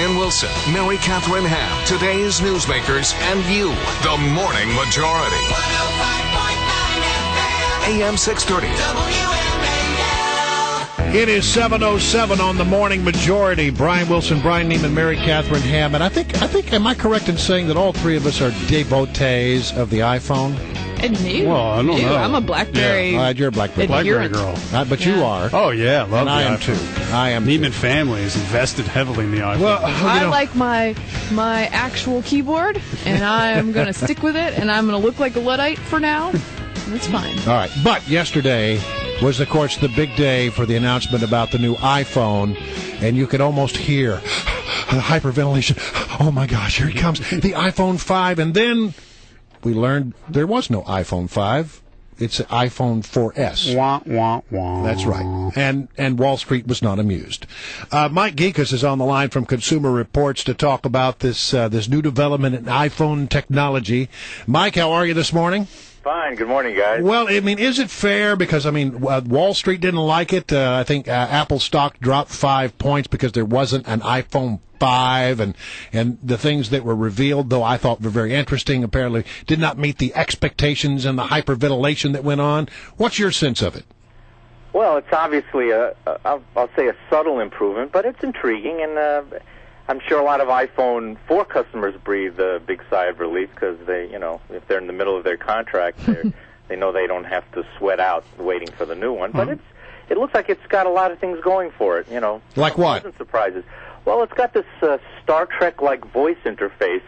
Brian Wilson, Mary Catherine Ham, today's newsmakers, and you, the Morning Majority. 105.9 FM. AM 630. WMAL. It is 7:07 on the Morning Majority. Brian Wilson, Brian Neiman, Mary Catherine Ham. And I think, am I correct in saying that all three of us are devotees of the iPhone? And you? Well, I don't know. I'm a BlackBerry. Yeah. You're a BlackBerry girl. But you are. Oh, yeah. Love and the I am iPhone. too. I am. Neiman family is invested heavily in the iPhone. Well, I like my actual keyboard, and I'm going to stick with it, and I'm going to look like a Luddite for now. That's fine. All right. But yesterday was, of course, the big day for the announcement about the new iPhone, and you could almost hear the hyperventilation. Oh, my gosh, here he comes. The iPhone 5, and then we learned there was no iPhone 5. It's an iPhone 4S. Wah, wah, wah. That's right. And Wall Street was not amused. Mike Gikas is on the line from Consumer Reports to talk about this new development in iPhone technology. Mike, how are you this morning? Fine. Good morning, guys. Well, is it fair? Because, Wall Street didn't like it. I think Apple stock dropped 5 points because there wasn't an iPhone 5, and the things that were revealed, though I thought were very interesting, apparently did not meet the expectations and the hyperventilation that went on. What's your sense of it? Well, it's obviously I'll say a subtle improvement, but it's intriguing, and I'm sure a lot of iPhone 4 customers breathe a big sigh of relief because they, if they're in the middle of their contract, they know they don't have to sweat out waiting for the new one. But it looks like it's got a lot of things going for it. Like what? Pleasant surprises. Well, it's got this Star Trek-like voice interface.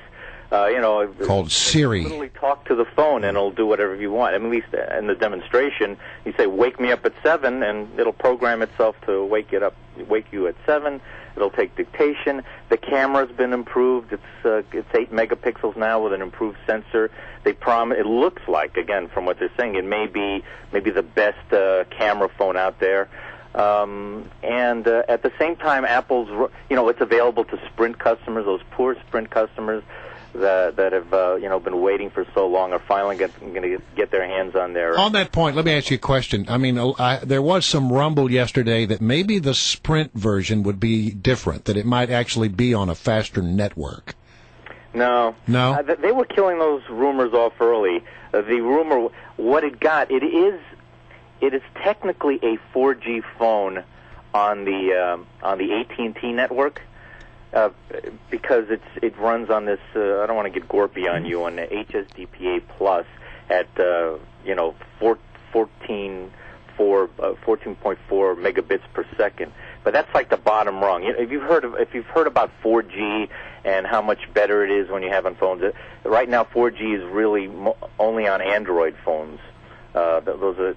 Called Siri. Literally talk to the phone and it'll do whatever you want. At least in the demonstration, you say, "Wake me up at 7," and it'll program itself to wake you at 7. It'll take dictation. The camera's been improved. It's 8 megapixels now with an improved sensor. It looks like, again, from what they're saying, it may be the best camera phone out there. And at the same time, Apple's, it's available to Sprint customers, those poor Sprint customers that have, been waiting for so long are finally going to get their hands on their... On that point, let me ask you a question. There was some rumble yesterday that maybe the Sprint version would be different, that it might actually be on a faster network. No. They were killing those rumors off early. The rumor, what it got, it is technically a 4G phone on the AT&T network. Because it runs on this, I don't want to get gorpy on you, on the HSDPA Plus at 14.4 megabits per second. But that's like the bottom rung. If you've heard about 4G and how much better it is when you have on phones, right now 4G is really only on Android phones. Those are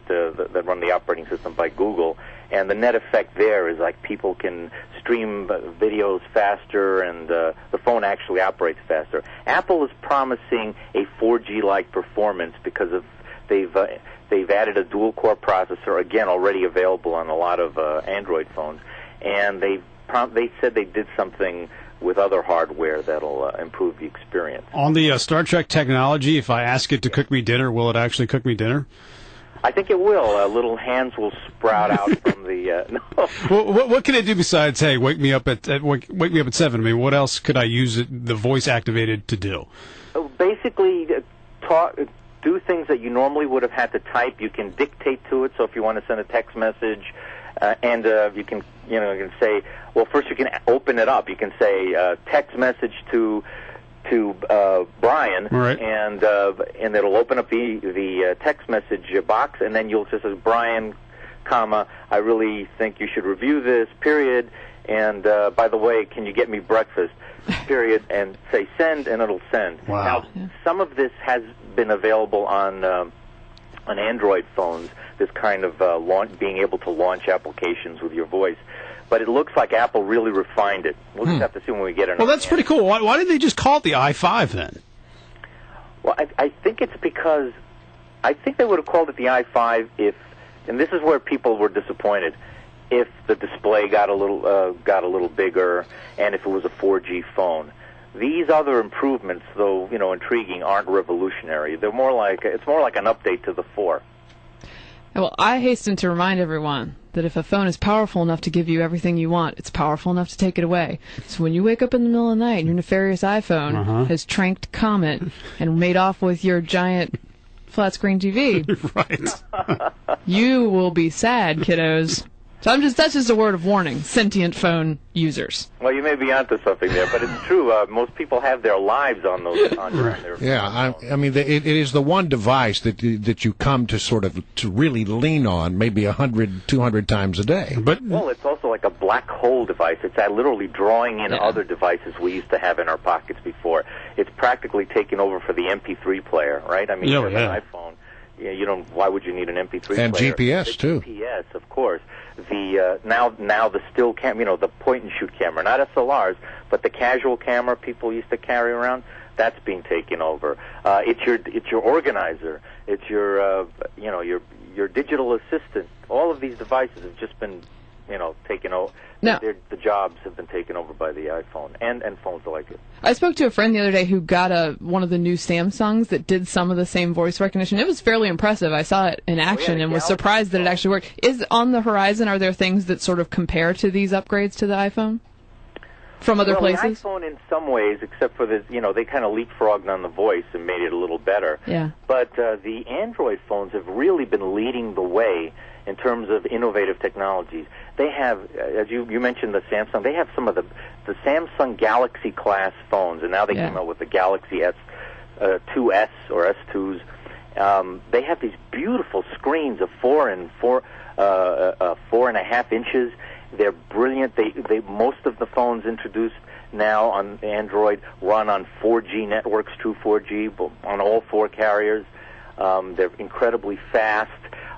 that run the operating system by Google, and the net effect there is like people can stream videos faster, and the phone actually operates faster. Apple is promising a 4G-like performance because they've added a dual-core processor, again already available on a lot of Android phones, and they said they did something with other hardware that'll improve the experience. On the Star Trek technology, if I ask it to cook me dinner, will it actually cook me dinner? I think it will. Little hands will sprout out from the. No. Well, what can it do besides, hey, wake me up at 7? I mean, what else could I use the voice activated to do? Basically, do things that you normally would have had to type. You can dictate to it. So if you want to send a text message, and you can say, well, first you can open it up. You can say text message to Brian, right. and it'll open up the text message box, and then you'll just say, Brian, comma, I really think you should review this, period, and by the way, can you get me breakfast, period, and say send, and it'll send. Wow. Now, some of this has been available on Android phones, this kind of being able to launch applications with your voice. But it looks like Apple really refined it. We'll just have to see when we get it. Well, that's pretty cool. Why didn't they just call it the i5 then? Well, I think it's because I think they would have called it the i5 if, and this is where people were disappointed, if the display got a little bigger and if it was a 4G phone. These other improvements, though intriguing, aren't revolutionary. It's more like an update to the 4. Well, I hasten to remind everyone that if a phone is powerful enough to give you everything you want, it's powerful enough to take it away. So when you wake up in the middle of the night and your nefarious iPhone has tranked Comet and made off with your giant flat screen TV, Right. you will be sad, kiddos. So that's just a word of warning, sentient phone users. Well, you may be onto something there, but it's true. Most people have their lives on those. On their Yeah, I mean, it is the one device that you come to sort of to really lean on, maybe 100, 200 times a day. But Well, it's also like a black hole device. It's literally drawing in other devices we used to have in our pockets before. It's practically taken over for the MP3 player, right? I mean, Yeah, you have an iPhone. Yeah, you don't. Why would you need an MP3 And player? GPS too. GPS, of course. The now the still camera, the point and shoot camera, not SLRs, but the casual camera people used to carry around. That's being taken over. It's your organizer. It's your your digital assistant. All of these devices have just been taken over. No. The jobs have been taken over by the iPhone and phones like it. I spoke to a friend the other day who got one of the new Samsungs that did some of the same voice recognition. It was fairly impressive. I saw it in action the and was Galaxy surprised that it phone. actually worked. Is on the horizon, are there things that sort of compare to these upgrades to the iPhone from other places? The iPhone in some ways, except for the, they kind of leapfrogged on the voice and made it a little better. Yeah. But the Android phones have really been leading the way in terms of innovative technologies. They have, as you mentioned, the Samsung. They have some of the Samsung Galaxy class phones, and now they came out with the Galaxy S2s or S2s. They have these beautiful screens of 4.5 inches. They're brilliant. They most of the phones introduced now on Android run on 4G networks, true 4G, on all four carriers. They're incredibly fast.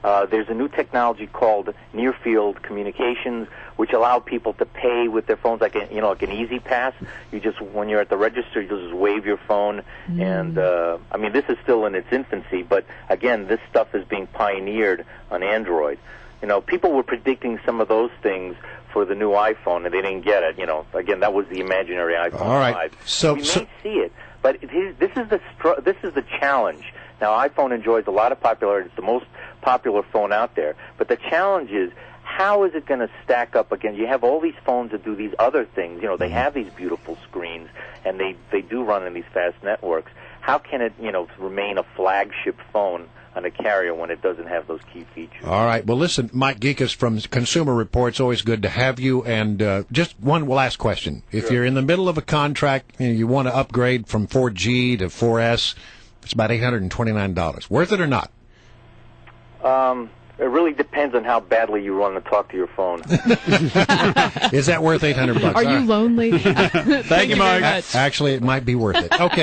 There's a new technology called near-field communications, which allow people to pay with their phones like an Easy Pass. When you're at the register, you just wave your phone. And I mean, this is still in its infancy, but again, this stuff is being pioneered on Android. People were predicting some of those things for the new iPhone, and they didn't get it. Again, that was the imaginary iPhone All right. 5. So we may see it, but this is the challenge. Now, iPhone enjoys a lot of popularity. It's the most popular phone out there. But the challenge is, how is it going to stack up again? You have all these phones that do these other things. They have these beautiful screens, and they do run in these fast networks. How can it, remain a flagship phone on a carrier when it doesn't have those key features? All right. Well, listen, Mike Gikas from Consumer Reports, always good to have you. And just one last question. If you're in the middle of a contract and you want to upgrade from 4G to 4S, it's about $829. Worth it or not? It really depends on how badly you want to talk to your phone. Is that worth $800? Are you lonely? Thank you, very Mike. much. Actually, it might be worth it. Okay.